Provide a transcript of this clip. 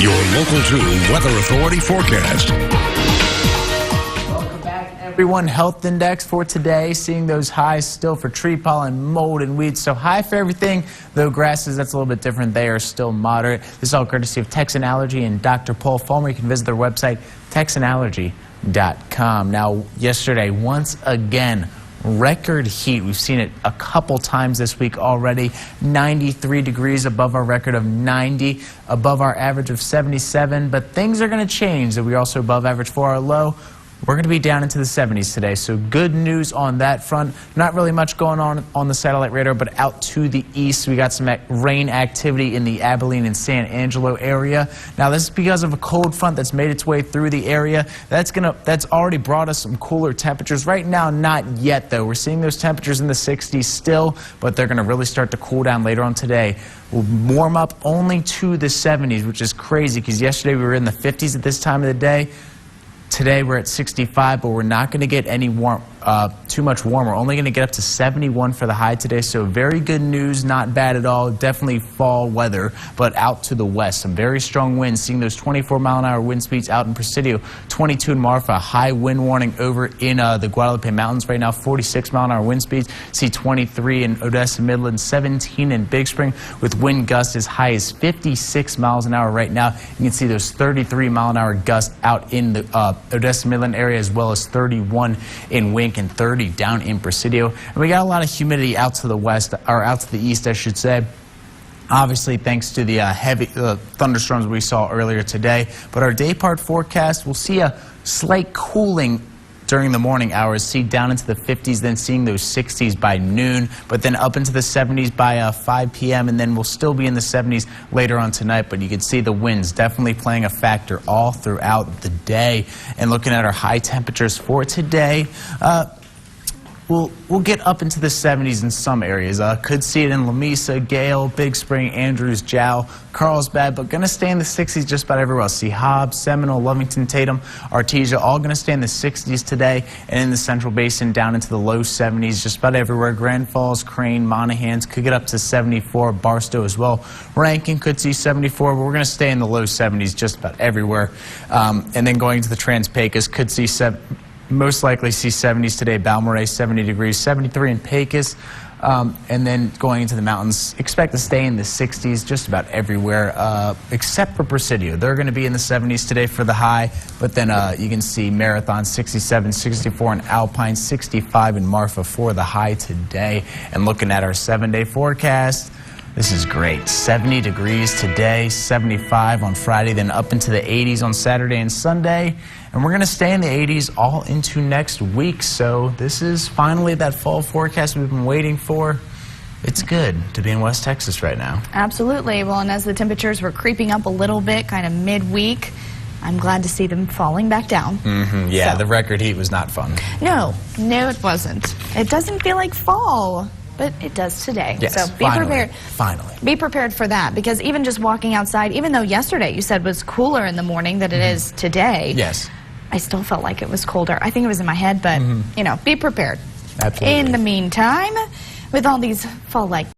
Your Local 2 Weather Authority forecast. Welcome back, everyone. Health index for today, seeing those highs still for tree pollen, mold, and weeds. So high for everything, though grasses, that's a little bit different. They are still moderate. This is all courtesy of Texan Allergy and Dr. Paul Fulmer. You can visit their website, texanallergy.com. Now, yesterday, once again, record heat. We've seen it a couple times this week already. 93 degrees above our record of 90, above our average of 77. But things are going to change. That we're also above average for our low. We're going to be down into the 70s today, so good news on that front. Not really much going on the satellite radar, but out to the east, we got some rain activity in the Abilene and San Angelo area. Now, this is because of a cold front that's made its way through the area. That's already brought us some cooler temperatures. Right now, not yet, though. We're seeing those temperatures in the 60s still, but they're going to really start to cool down later on today. We'll warm up only to the 70s, which is crazy, because yesterday we were in the 50s at this time of the day. Today we're at 65, but we're not going to get any too much warmer. We're only going to get up to 71 for the high today, so very good news, not bad at all. Definitely fall weather, but out to the west. Some very strong winds, seeing those 24-mile-an-hour wind speeds out in Presidio, 22 in Marfa, high wind warning over in the Guadalupe Mountains right now, 46-mile-an-hour wind speeds. See 23 in Odessa Midland, 17 in Big Spring, with wind gusts as high as 56 miles an hour right now. You can see those 33-mile-an-hour gusts out in the Odessa Midland area, as well as 31 in Wink and 30 down in Presidio. And we got a lot of humidity out to the west, or out to the east, I should say. Obviously, thanks to the heavy thunderstorms we saw earlier today. But our day part forecast, we'll see a slight cooling during the morning hours, see down into the 50s, then seeing those 60s by noon, but then up into the 70s by 5 p.m., and then we'll still be in the 70s later on tonight. But you can see the winds definitely playing a factor all throughout the day. And looking at our high temperatures for today, We'll get up into the 70s in some areas. Could see it in Lamesa, Gale, Big Spring, Andrews, Jow, Carlsbad, but going to stay in the 60s just about everywhere else. See Hobbs, Seminole, Lovington, Tatum, Artesia, all going to stay in the 60s today, and in the Central Basin down into the low 70s just about everywhere. Grand Falls, Crane, Monahans could get up to 74, Barstow as well. Rankin could see 74, but we're going to stay in the low 70s just about everywhere. And then going to the Trans-Pecos, could see most likely see 70s today. Balmorhea 70 degrees, 73 in Pecos. And then going into the mountains, expect to stay in the 60s just about everywhere, except for Presidio. They're going to be in the 70s today for the high, but then you can see Marathon 67, 64 in Alpine, 65 in Marfa for the high today. And looking at our 7-day forecast, this is great. 70 degrees today, 75 on Friday, then up into the 80s on Saturday and Sunday. And we're going to stay in the 80s all into next week. So this is finally that fall forecast we've been waiting for. It's good to be in West Texas right now. Absolutely. Well, and as the temperatures were creeping up a little bit, kind of midweek, I'm glad to see them falling back down. Yeah, so. The record heat was not fun. No, it wasn't. It doesn't feel like fall. But it does today. Yes, so be prepared. Finally. Be prepared for that, because even just walking outside, even though yesterday you said was cooler in the morning than it is today. Yes. I still felt like it was colder. I think it was in my head, but you know, be prepared. Absolutely. In the meantime, with all these fall-like